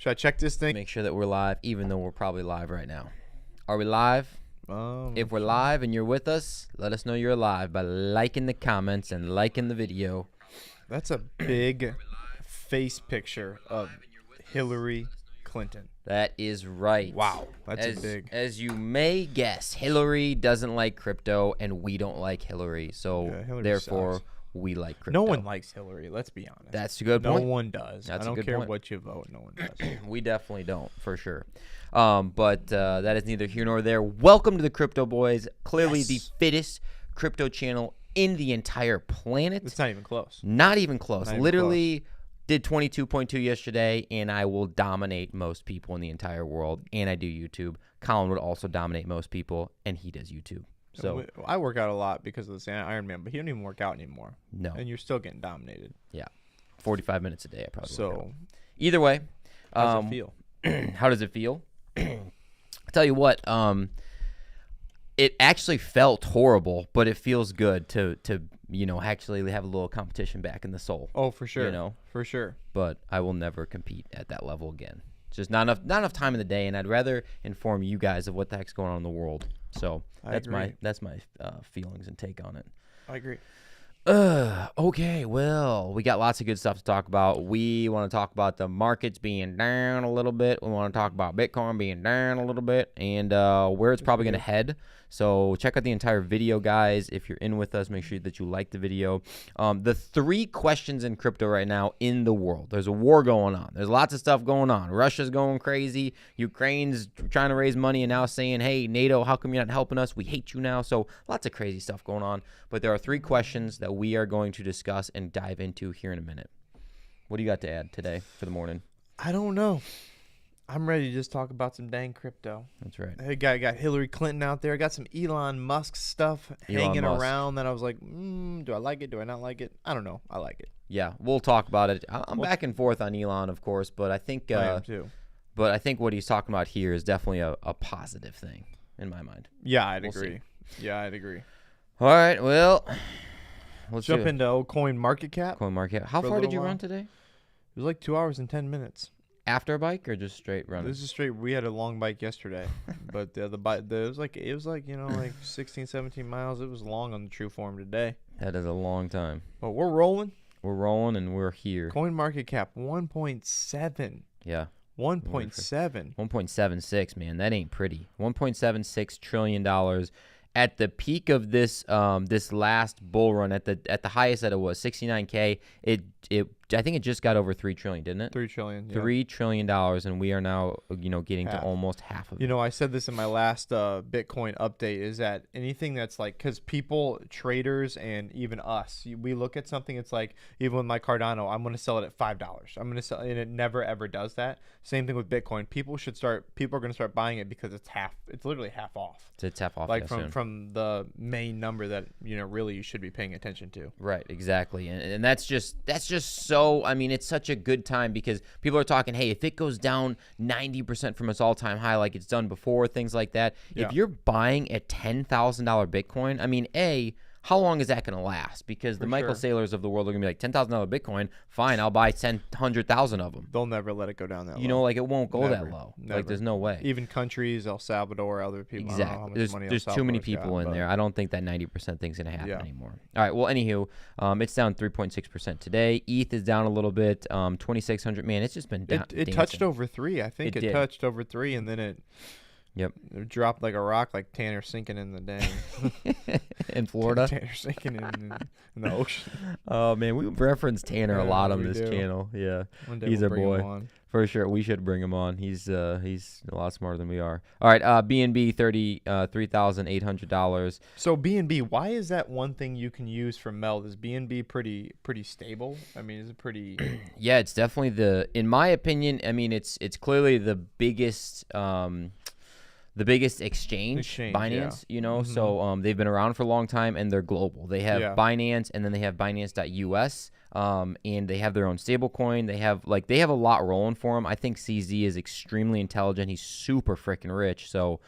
Should I check this thing? Make sure that we're live, even though we're probably live right now. Are we live? If we're live and you're with us, let us know you're live by liking the comments and liking the video. That's a big face picture of Hilary Clinton. That is right. Wow, that's big. As you may guess, Hillary doesn't like crypto, and we don't like Hillary. So Hillary therefore, sucks. we like crypto. No one likes Hillary. Let's be honest. That's a good point. No one does. That's I a don't good care point. what you vote. No one does. We definitely don't, for sure. But that is neither here nor there. Welcome to the Crypto Boys. Clearly the fittest crypto channel in the entire planet. It's not even close. Not even close. Not even Literally did 22.2 yesterday, and I will dominate most people in the entire world. And I do YouTube. Colin would also dominate most people, and he does YouTube. So I work out a lot because of this Iron Man, but he don't even work out anymore. No. And you're still getting dominated. Yeah. 45 minutes a day, I probably work out. So Either way. how does it feel? How does it feel? I'll tell you what, it actually felt horrible, but it feels good to actually have a little competition back in the soul. Oh, for sure. For sure. But I will never compete at that level again. It's just not enough time in the day, and I'd rather inform you guys of what the heck's going on in the world. So that's my feelings and take on it. I agree. Okay, well, we got lots of good stuff to talk about. We want to talk about the markets being down a little bit. We want to talk about Bitcoin being down a little bit and where it's probably going to head. So check out the entire video, guys. If you're in with us, make sure that you like the video. The 3 questions in crypto right now in the world. There's a war going on. There's lots of stuff going on. Russia's going crazy. Ukraine's trying to raise money and now saying, hey, NATO, how come you're not helping us? We hate you now. So lots of crazy stuff going on. But there are 3 questions that we are going to discuss and dive into here in a minute. What do you got to add today for the morning? I don't know. I'm ready to just talk about some dang crypto. That's right. Hey, got Hilary Clinton out there. Got some Elon Musk stuff hanging Musk. around that I was like, do I like it? Do I not like it? I don't know. I like it. Yeah, we'll talk about it. I'm back and forth on Elon, of course, but I think I am too. But I think what he's talking about here is definitely a positive thing in my mind. Yeah, I'd We'll agree. Yeah, I'd agree. All right, well, let's Jump into old coin market cap. Coin market. How for a far did little you while. run today? It was like 2 hours and 10 minutes. After a bike or just straight running? This is straight. We had a long bike yesterday, but the bike it was like like 16, 17 miles. It was long on the true form today. That is a long time. But we're rolling. We're rolling and we're here. Coin market cap 1.7. Yeah. 1.7. 1.76, man. That ain't pretty. $1.76 trillion. At the peak of this this last bull run, at the highest that it was, 69K, I think it just got over 3 trillion, didn't it? 3 trillion. Yeah. $3 trillion, and we are now getting to almost half of it. I said this in my last Bitcoin update, is that anything that's like, because people, traders, and even us, we look at something, it's like, even with my Cardano, I'm going to sell it at $5. I'm going to sell, and it never ever does that. Same thing with Bitcoin. People are going to start buying it because it's literally half off. It's half off. Like from the main number that really you should be paying attention to. Right, exactly. And that's just so, I mean, it's such a good time because people are talking, hey, if it goes down 90% from its all-time high like it's done before, things like that, if you're buying a $10,000 Bitcoin, I mean, how long is that going to last? Because the Michael Saylors of the world are going to be like, $10,000 Bitcoin, fine, I'll buy 100,000 of them. They'll never let it go down that low. Like it won't go Never. that low. Never. Like there's no way. Even countries, El Salvador, other people. I don't know how Exactly. much money El There's too many Salvador's people got, in but there. I don't think that 90% thing's going to happen anymore. All right. Well, anywho, it's down 3.6% today. ETH is down a little bit. 2,600. Man, it's just been down. It touched over 3. I think it touched over 3, and then it dropped like a rock, like Tanner sinking in the dang. In Florida? Tanner sinking in the ocean. Oh, man. We reference Tanner a lot on this channel. Yeah. One day He's we'll our bring boy. him on. For sure. We should bring him on. He's a lot smarter than we are. All right. BNB, $33,800. So BNB, why is that one thing you can use for meld? Is BNB pretty stable? I mean, is it pretty? Yeah, it's definitely in my opinion, I mean, it's clearly the biggest exchange, Binance, so they've been around for a long time and they're global. They have Binance, and then they have Binance.us, and they have their own stable coin. They have a lot rolling for them. I think CZ is extremely intelligent. He's super freaking rich, so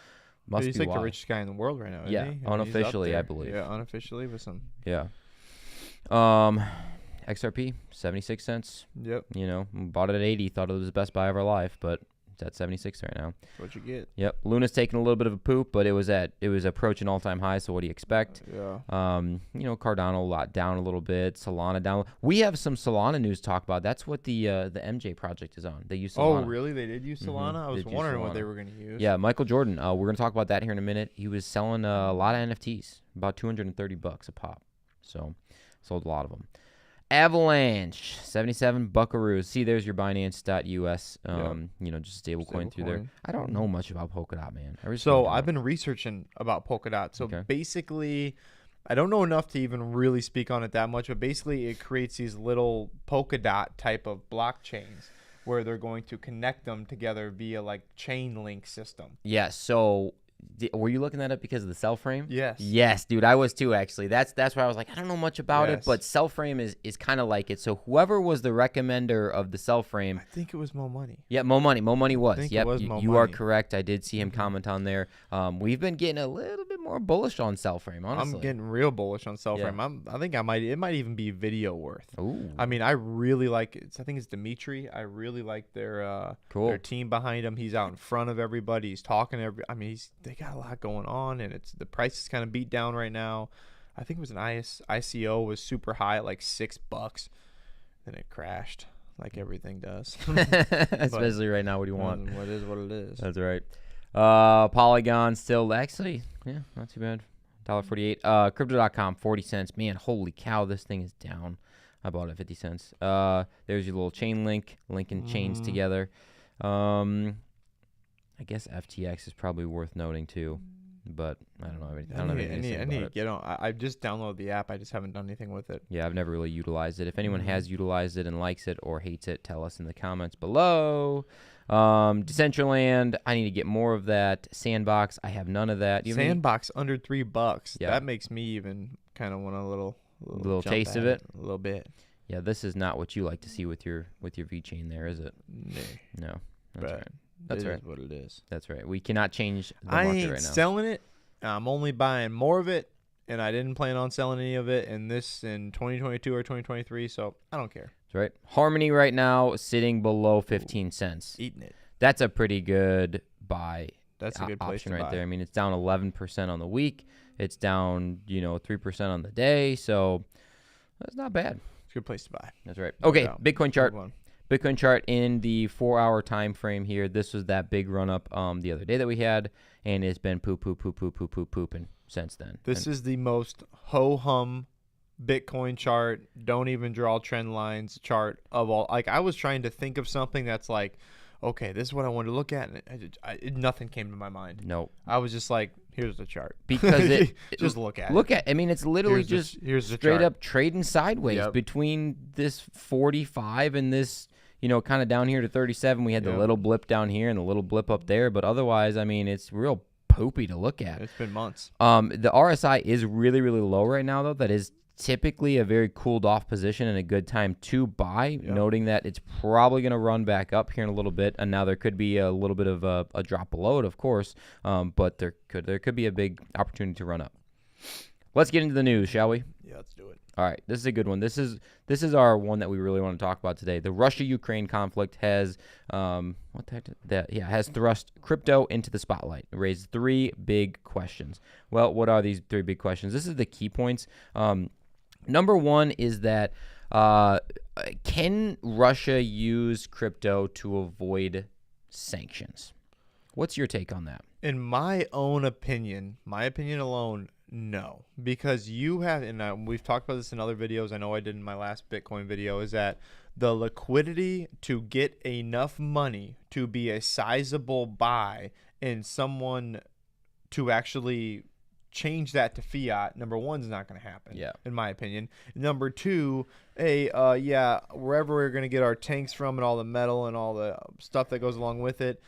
He's like the richest guy in the world right now, isn't he? Unofficially, I believe. Yeah, unofficially with some. Yeah. XRP, 76 cents. Yep. You know, bought it at 80, thought it was the best buy of our life, but it's at 76 right now. That's what you get. Yep. Luna's taking a little bit of a poop, but it was approaching all-time high, so what do you expect? Yeah. You know, Cardano down a little bit, Solana down. We have some Solana news to talk about. That's what the MJ project is on. They use Solana. Oh, really? They did use Solana? I was wondering what they were going to use. Yeah, Michael Jordan. We're going to talk about that here in a minute. He was selling a lot of NFTs, about $230 a pop. So, sold a lot of them. Avalanche, 77 buckaroos. See, there's your Binance.us, you know, just stable coin through there. I don't know much about Polkadot, man. So I've been researching about Polkadot. So basically, I don't know enough to even really speak on it that much, but basically it creates these little Polkadot type of blockchains where they're going to connect them together via like chain link system. Yeah, so were you looking that up because of the cell frame? Yes. Yes, dude, I was too, actually. That's where I was like, I don't know much about it, but cell frame is kind of like it. So whoever was the recommender of the cell frame. I think it was Mo Money. Yeah, Mo Money. Mo Money was. I think yep, it was Mo you Money. are correct. I did see him comment on there. We've been getting a little bit more bullish on cell frame, honestly. I'm getting real bullish on cell frame. I think it might even be video worth. Ooh. I mean, I really like it. I think it's Dimitri. I really like their team behind him. He's out in front of everybody. He's talking to they got a lot going on, and the price is kind of beat down right now. I think it was an ICO was super high at like $6. Then it crashed like everything does. Especially right now. What do you want? What is what it is. That's right. Polygon still actually, yeah, not too bad. $1.48. Crypto.com 40 cents. Man, holy cow, this thing is down. I bought it at 50 cents. There's your little chain link, linking chains together. I guess FTX is probably worth noting too, but I don't know. I need to get on. I just downloaded the app. I just haven't done anything with it. Yeah, I've never really utilized it. If anyone has utilized it and likes it or hates it, tell us in the comments below. Decentraland, I need to get more of that. Sandbox, I have none of that. Sandbox under $3. Yeah. That makes me even kind of want a little taste of it. A little bit. Yeah, this is not what you like to see with your VeChain there, is it? No. That's right. That's right. Is what it is. That's right. We cannot change the market right now. I ain't selling it. I'm only buying more of it, and I didn't plan on selling any of it in 2022 or 2023, so I don't care. That's right. Harmony right now sitting below 15 cents. Eating it. That's a pretty good buy. That's a good place to right buy. there. I mean, it's down 11% on the week. It's down, 3% on the day, so that's not bad. It's a good place to buy. That's right. Okay, doubt. Bitcoin chart. Bitcoin chart in the 4-hour time frame here. This was that big run up the other day that we had, and it's been pooping since then. This is the most ho-hum Bitcoin chart, don't even draw trend lines chart of all. Like, I was trying to think of something that's like, okay, this is what I wanted to look at, and nothing came to my mind. Nope. I was just like, here's the chart. Because just look at it. I mean, it's literally here's the straight chart. up trading sideways between this 45 and this, kind of down here to 37. We had the little blip down here and the little blip up there, but otherwise, I mean, it's real poopy to look at. It's been months. The RSI is really, really low right now, though. That is typically a very cooled off position and a good time to buy, noting that it's probably going to run back up here in a little bit, and now there could be a little bit of a drop below it, of course, but there could be a big opportunity to run up. Let's get into the news, shall we? Yeah, let's do it. All right, this is a good one. This is our one that we really want to talk about today. The Russia-Ukraine conflict has has thrust crypto into the spotlight. It raised 3 big questions. Well, what are these 3 big questions? This is the key points. Number 1 is that can Russia use crypto to avoid sanctions? What's your take on that? In my own opinion, alone, no. Because you have, and we've talked about this in other videos, I know I did in my last Bitcoin video, is that the liquidity to get enough money to be a sizable buy and someone to actually change that to fiat, number 1 is not going to happen, in my opinion. Number 2, wherever we're going to get our tanks from and all the metal and all the stuff that goes along with it,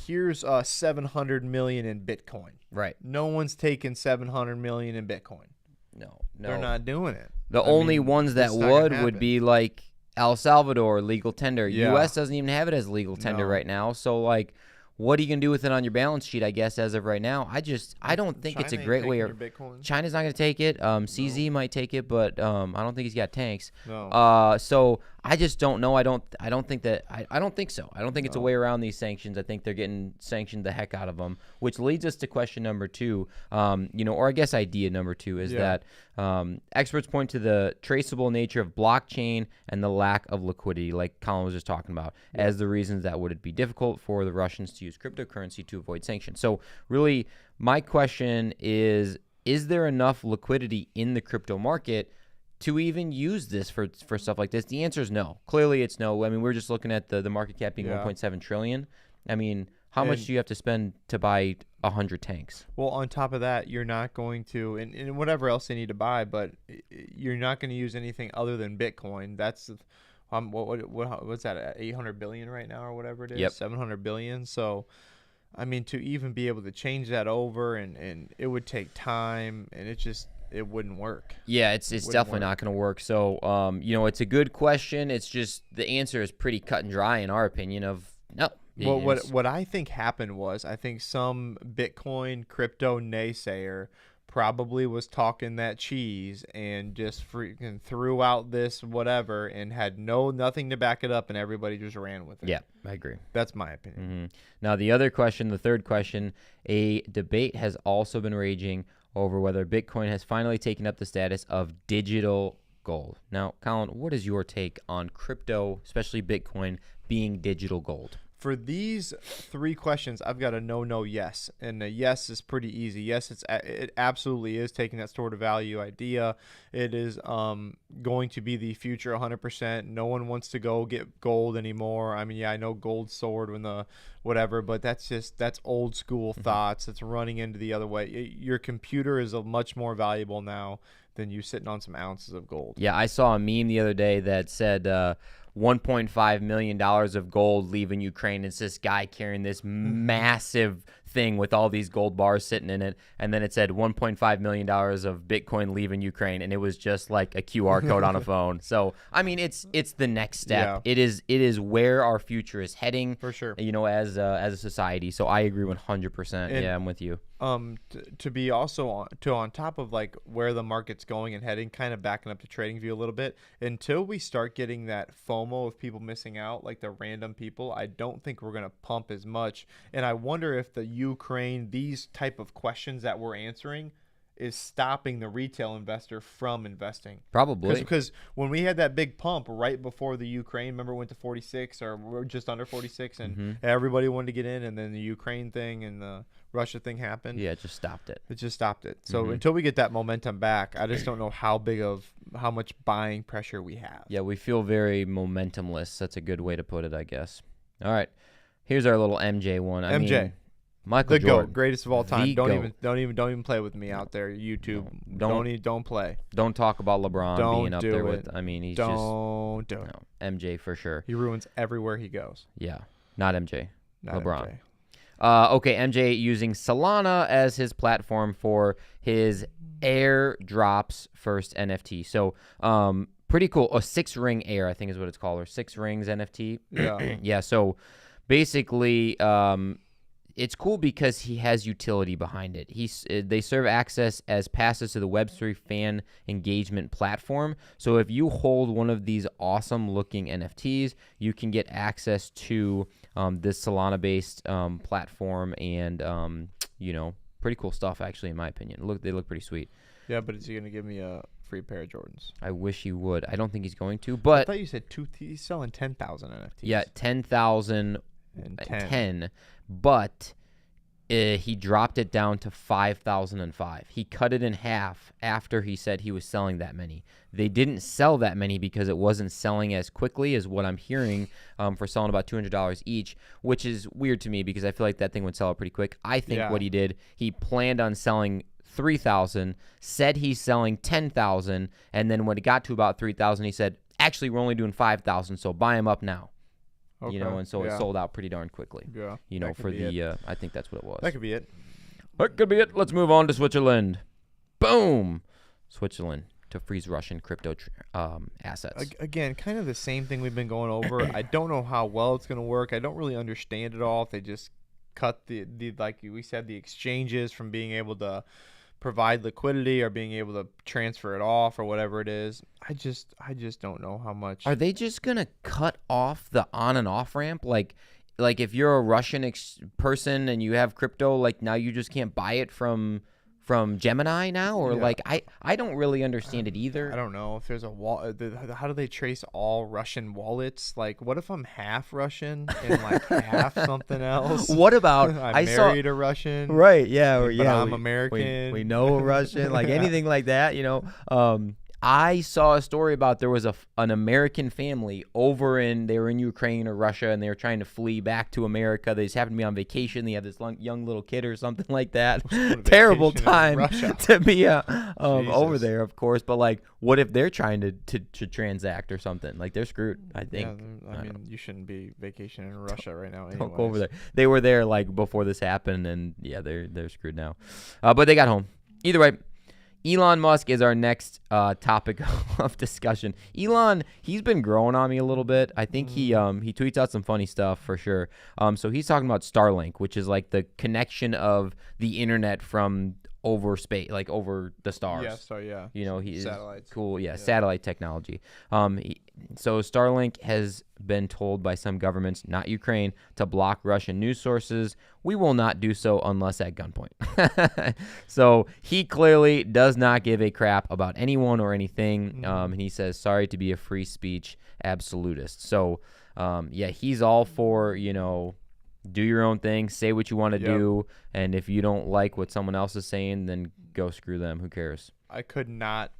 here's 700 million in Bitcoin. Right. No one's taking 700 million in Bitcoin. No. They're not doing it. The only ones that would be like El Salvador, legal tender. U.S. doesn't even have it as legal tender right now. So, like, what are you gonna do with it on your balance sheet? I guess as of right now, I don't think it's a great way. China's not gonna take it. CZ might take it, but I don't think he's got tanks. No. So I just don't know. I don't think that. I don't think so. I don't think it's a way around these sanctions. I think they're getting sanctioned the heck out of them, which leads us to question number 2. Or I guess idea number 2 is that experts point to the traceable nature of blockchain and the lack of liquidity, like Colin was just talking about, as the reasons that would it be difficult for the Russians to use cryptocurrency to avoid sanctions. So really, my question is there enough liquidity in the crypto market to even use this for stuff like this? The answer is no. Clearly, it's no. I mean, we're just looking at the market cap being 1.7 trillion. I mean, how much do you have to spend to buy 100 tanks? Well, on top of that, you're not going to, and whatever else they need to buy, but you're not going to use anything other than Bitcoin. That's what's that? 800 billion right now, or whatever it is. 700 billion. So, I mean, to even be able to change that over, and it would take time, and it wouldn't work. Yeah, it's definitely not going to work. So, it's a good question. It's just the answer is pretty cut and dry in our opinion of no. Well, what I think happened was I think some Bitcoin crypto naysayer probably was talking that cheese and just freaking threw out this whatever and had nothing to back it up, and everybody just ran with it. Yeah, I agree. That's my opinion. Mm-hmm. Now, the third question, a debate has also been raging over whether Bitcoin has finally taken up the status of digital gold. Now, Colin, what is your take on crypto, especially Bitcoin, being digital gold? For these 3 questions, I've got a no, yes. And a yes is pretty easy. Yes, it absolutely is taking that store to value idea. It is going to be the future 100%. No one wants to go get gold anymore. I mean, yeah, I know gold soared when the whatever, but that's old school thoughts. It's running into the other way. Your computer is much more valuable now than you sitting on some ounces of gold. Yeah, I saw a meme the other day that said $1.5 million of gold leaving Ukraine. It's this guy carrying this massive thing with all these gold bars sitting in it, and then it said $1.5 million of Bitcoin leaving Ukraine, and it was just like a QR code on a phone. So I mean, it's the next step. Yeah. It is where our future is heading for sure. As a society. So I agree 100%. Yeah, I'm with you. To be also on top of like where the market's going and heading, kind of backing up to trading view a little bit, until we start getting that FOMO of people missing out, like the random people, I don't think we're going to pump as much. And I wonder if the Ukraine, these type of questions that we're answering is stopping the retail investor from investing. Probably. Because when we had that big pump right before the Ukraine, remember it went to 46 or we're just under 46 and everybody wanted to get in, and then the Ukraine thing and the Russia thing happened. Yeah, it just stopped it. It just stopped it. So until we get that momentum back, I just don't know how much buying pressure we have. Yeah, we feel very momentumless. That's a good way to put it, I guess. All right. Here's our little MJ one. I mean, Michael Jordan, GOAT, greatest of all time. Don't even play with me out there, YouTube. Don't play. Don't talk about LeBron being up there with. I mean, he's don't do it. No, MJ for sure. He ruins everywhere he goes. Yeah, not MJ. Not LeBron. MJ. Okay, MJ using Solana as his platform for his airdrops first NFT. So, pretty cool. A 6-ring air, I think is what it's called, or 6 rings NFT. Yeah. Yeah. So, basically, it's cool because he has utility behind it. They serve access as passes to the Web3 fan engagement platform. So if you hold one of these awesome looking NFTs, you can get access to this Solana-based platform, and pretty cool stuff actually, in my opinion. They look pretty sweet. Yeah, but is he gonna give me a free pair of Jordans? I wish he would. I don't think he's going to. But I thought you said he's selling 10,000 NFTs. Yeah, 10,000 and 10. But he dropped it down to 5,005. He cut it in half after he said he was selling that many. They didn't sell that many because it wasn't selling as quickly as what I'm hearing for selling about $200 each, which is weird to me because I feel like that thing would sell out pretty quick. I think what he did, he planned on selling 3,000, said he's selling 10,000, and then when it got to about 3,000, he said, actually, we're only doing 5,000, so buy them up now. Okay. And so it sold out pretty darn quickly. Yeah. For the, I think that's what it was. That could be it. That could be it. Let's move on to Switzerland. Boom. Switzerland to freeze Russian crypto assets. Again, kind of the same thing we've been going over. I don't know how well it's going to work. I don't really understand it all. If they just cut the like we said, the exchanges from being able to provide liquidity or being able to transfer it off or whatever it is. I just don't know how much. Are they just gonna cut off the on and off ramp? Like if you're a Russian person and you have crypto, like now you just can't buy it from Gemini now, or like I don't really understand it either. I don't know if there's a wall. How do they trace all Russian wallets? Like, what if I'm half Russian and like half something else? What about I married a Russian, right? Yeah, or but I'm American. We know a Russian, like anything like that, you know. I saw a story about there was an American family they were in Ukraine or Russia, and they were trying to flee back to America. They just happened to be on vacation. They have this young little kid or something like that. Terrible time to be over there, of course. But like, what if they're trying to transact or something? Like, they're screwed, I think. Yeah, I mean, you shouldn't be vacationing in Russia right now. Don't go over there. They were there like before this happened, and yeah, they're screwed now. But they got home. Either way. Elon Musk is our next topic of discussion. Elon, he's been growing on me a little bit. I think he tweets out some funny stuff for sure. So he's talking about Starlink, which is like the connection of the internet from over space, like over the stars. Yeah, so yeah. You know, he is satellites. Cool. Yeah, satellite technology. So Starlink has been told by some governments, not Ukraine, to block Russian news sources. We will not do so unless at gunpoint. So he clearly does not give a crap about anyone or anything. And he says, sorry to be a free speech absolutist. So, yeah, he's all for, you know, do your own thing, say what you want to do, and if you don't like what someone else is saying, then go screw them. Who cares? I could not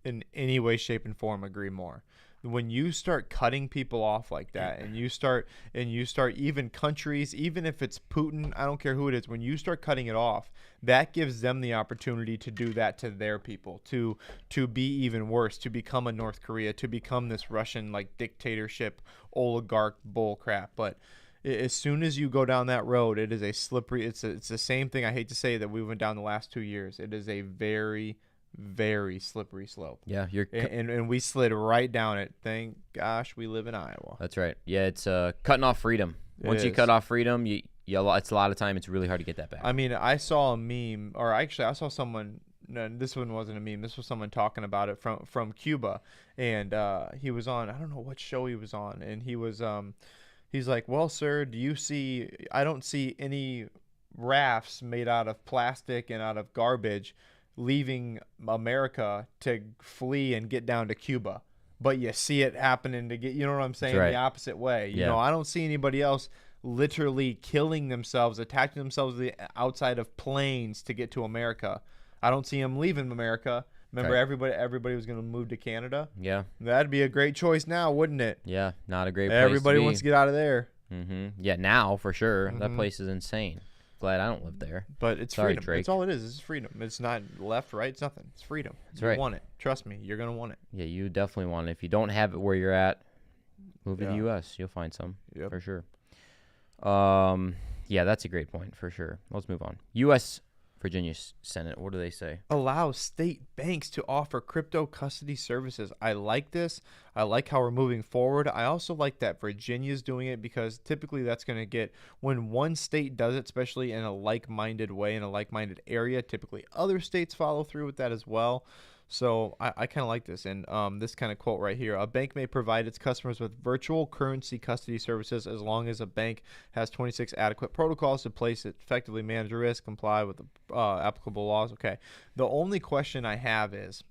in any way, shape, and form agree more. When you start cutting people off like that, and you start even countries, even if it's Putin, I don't care who it is, when you start cutting it off, that gives them the opportunity to do that to their people, to be even worse, to become a North Korea, to become this Russian like dictatorship oligarch bull crap. But as soon as you go down that road, it is a slippery. It's the same thing. I hate to say that we went down the last 2 years. It is a very, very slippery slope. Yeah, and we slid right down it. Thank gosh we live in Iowa. That's right. Yeah, it's cutting off freedom. Once you cut off freedom, it's a lot of time. It's really hard to get that back. I mean, I saw a meme, or actually I saw someone. No, this one wasn't a meme. This was someone talking about it from Cuba, and he was on. I don't know what show he was on, and he was He's like, well, sir, I don't see any rafts made out of plastic and out of garbage leaving America to flee and get down to Cuba. But you see it happening to get, you know what I'm saying, the opposite way. You know, I don't see anybody else literally killing themselves, attaching themselves to the outside of planes to get to America. I don't see them leaving America. Remember, everybody was going to move to Canada? Yeah. That'd be a great choice now, wouldn't it? Yeah, not a great place Everybody wants to get out of there. Yeah, now, for sure. That place is insane. Glad I don't live there. But it's freedom. Drake. It's all it is. It's freedom. It's not left, right. It's nothing. It's freedom. That's right. You want it. Trust me. You're going to want it. Yeah, you definitely want it. If you don't have it where you're at, move to the U.S. You'll find some for sure. Yeah, that's a great point for sure. Let's move on. U.S. Virginia Senate, what do they say? Allow state banks to offer crypto custody services. I like this. I like how we're moving forward. I also like that Virginia's doing it, because typically that's going to get, when one state does it, especially in a like-minded way, in a like-minded area, typically other states follow through with that as well. So I kind of like this. And this kind of quote right here: a bank may provide its customers with virtual currency custody services as long as a bank has 26 adequate protocols in place to effectively manage risk, comply with the applicable laws. Okay. The only question I have is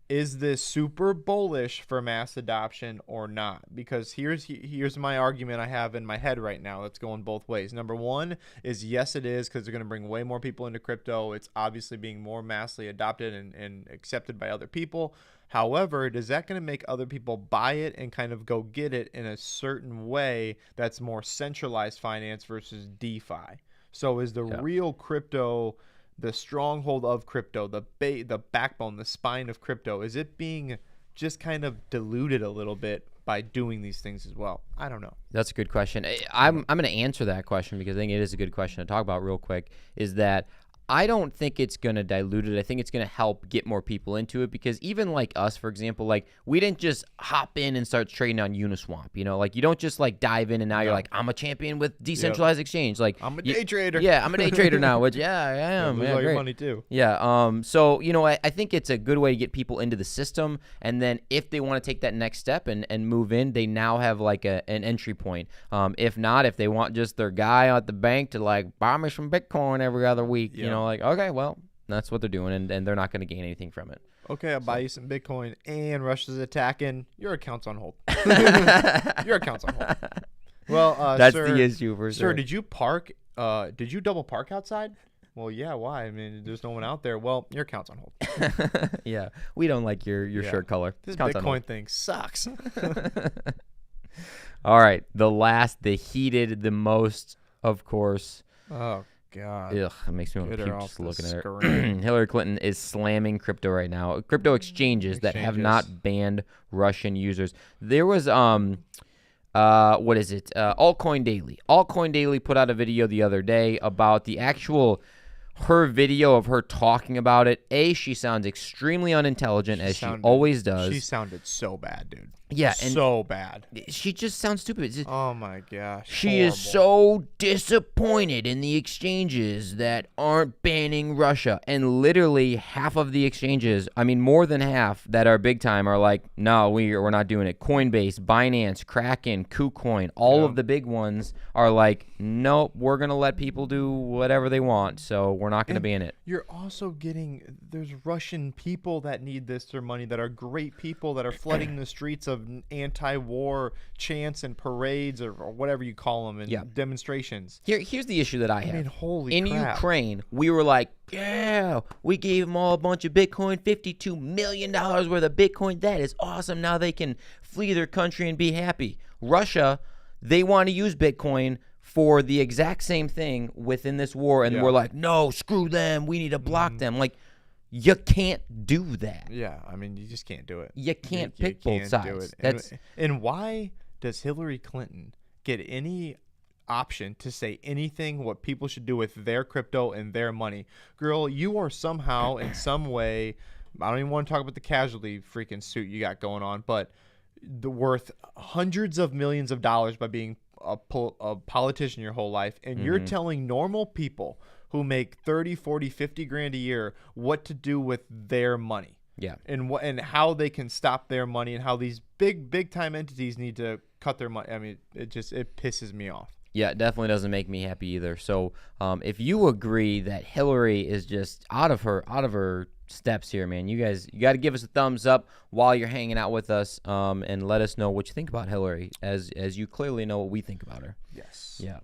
this super bullish for mass adoption or not? Because here's my argument I have in my head right now that's going both ways. Number one is, yes, it is, because they're going to bring way more people into crypto. It's obviously being more massively adopted and accepted by other people. However, is that going to make other people buy it and kind of go get it in a certain way that's more centralized finance versus DeFi? So is the real crypto, the stronghold of crypto, the backbone, the spine of crypto, is it being just kind of diluted a little bit by doing these things as well? I don't know. That's a good question. I'm going to answer that question because I think it is a good question to talk about real quick, is that I don't think it's going to dilute it. I think it's going to help get more people into it, because even like us, for example, like we didn't just hop in and start trading on Uniswap, you know, like you don't just like dive in and now you're like, I'm a champion with decentralized exchange. Like I'm a day trader. Yeah, I'm a day trader now, which I am. Lose Yeah, all your great. money too. Yeah. So, you know, I think it's a good way to get people into the system. And then if they want to take that next step and move in, they now have like an entry point. If not, if they want just their guy at the bank to like buy me some Bitcoin every other week, you know, like, okay, well, that's what they're doing. And they're not going to gain anything from it. Okay, I'll buy you some Bitcoin and Russia's attacking. Your account's on hold. Your account's on hold. Well, that's sir, the issue for sure. Sir, did you park? Did you double park outside? Well, yeah. Why? I mean, there's no one out there. Well, your account's on hold. Yeah, we don't like your shirt color. This Account's on hold. Bitcoin thing sucks. All right, the heated the most, of course. Oh God. Ugh, it makes me want to Get her keep off just the looking at her. screen. Hillary Clinton is slamming crypto right now. Crypto exchanges that have not banned Russian users. There was what is it? Altcoin Daily. Altcoin Daily put out a video the other day about the actual her video of her talking about it. She sounds extremely unintelligent, as she always does. She sounded so bad, dude. Yeah, and so bad. She just sounds stupid. Oh my gosh. She is so disappointed in the exchanges that aren't banning Russia. And literally half of the exchanges, I mean more than half that are big time, are like, no, we're not doing it. Coinbase, Binance, Kraken, KuCoin, all of the big ones are like, nope, we're going to let people do whatever they want. So we're not going to ban it. You're also getting, there's Russian people that need their money, that are great people that are flooding the streets of anti-war chants and parades or whatever you call them, and demonstrations. Here's the issue that I have. I mean, holy In crap. Ukraine, we were like, yeah, we gave them all a bunch of Bitcoin, $52 million worth of Bitcoin. That is awesome. Now they can flee their country and be happy. Russia, they want to use Bitcoin for the exact same thing within this war, and we're like, no, screw them. We need to block them. Like, you can't do that. Yeah, I mean, you just can't do it. You can't pick both sides. And why does Hillary Clinton get any option to say anything what people should do with their crypto and their money? Girl, you are somehow, in some way, I don't even want to talk about the casualty freaking suit you got going on, but worth hundreds of millions of dollars by being a politician your whole life, and you're telling normal people who make 30, 40, 50 grand a year what to do with their money. Yeah. And how they can stop their money, and how these big time entities need to cut their money. I mean, it pisses me off. Yeah, it definitely doesn't make me happy either. So if you agree that Hillary is just out of her steps here, man, you got to give us a thumbs up while you're hanging out with us, and let us know what you think about Hillary, as you clearly know what we think about her. Yes. Yeah.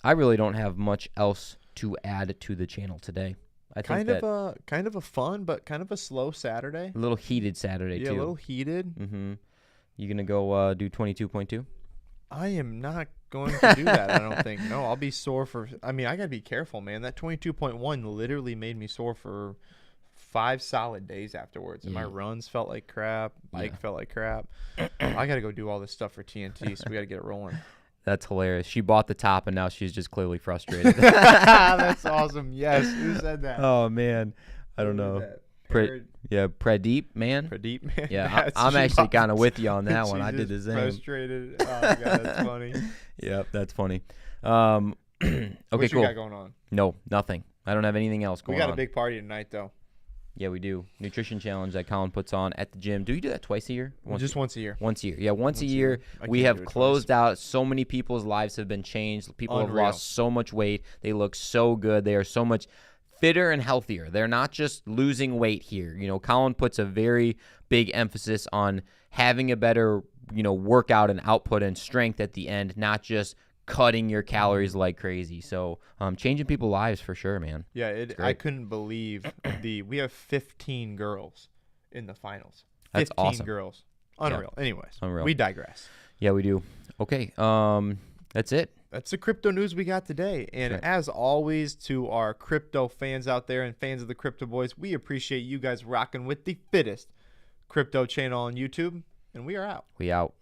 I really don't have much else to add to the channel today. I think kind of a fun but kind of a slow Saturday. A little heated Saturday too. Yeah, a little heated. Mm-hmm. You gonna go do 22.2? I am not going to do that. I don't think. No, I'll be sore for. I mean, I gotta be careful, man. That 22.1 literally made me sore for 5 solid days afterwards, and my runs felt like crap. Bike felt like crap. I gotta go do all this stuff for TNT, so we gotta get it rolling. That's hilarious. She bought the top, and now she's just clearly frustrated. That's awesome. Yes. Who said that? Oh, man. I don't know. Pradeep, man. Pradeep, man. Yeah, I'm actually kind of with you on that one. I did the same. Frustrated. Oh, my God. That's funny. Yep, that's funny. Okay, what cool. you got going on? No, nothing. I don't have anything else going on. We got a big party tonight, though. Yeah, we do. Nutrition challenge that Colin puts on at the gym. Do you do that twice a year? Just once a year. Once a year. Yeah, once a year. We have closed out. So many people's lives have been changed. People have lost so much weight. They look so good. They are so much fitter and healthier. They're not just losing weight here. You know, Colin puts a very big emphasis on having a better, workout and output and strength at the end, not just cutting your calories like crazy. So changing people's lives for sure, man. Yeah, I couldn't believe we have 15 girls in the finals. 15 That's awesome. Girls. Unreal. Yeah. Anyways, Unreal. We digress. Yeah, we do. Okay, that's it. That's the crypto news we got today. And as always, to our crypto fans out there and fans of the Crypto Boys, we appreciate you guys rocking with the fittest crypto channel on YouTube. And we are out. We out.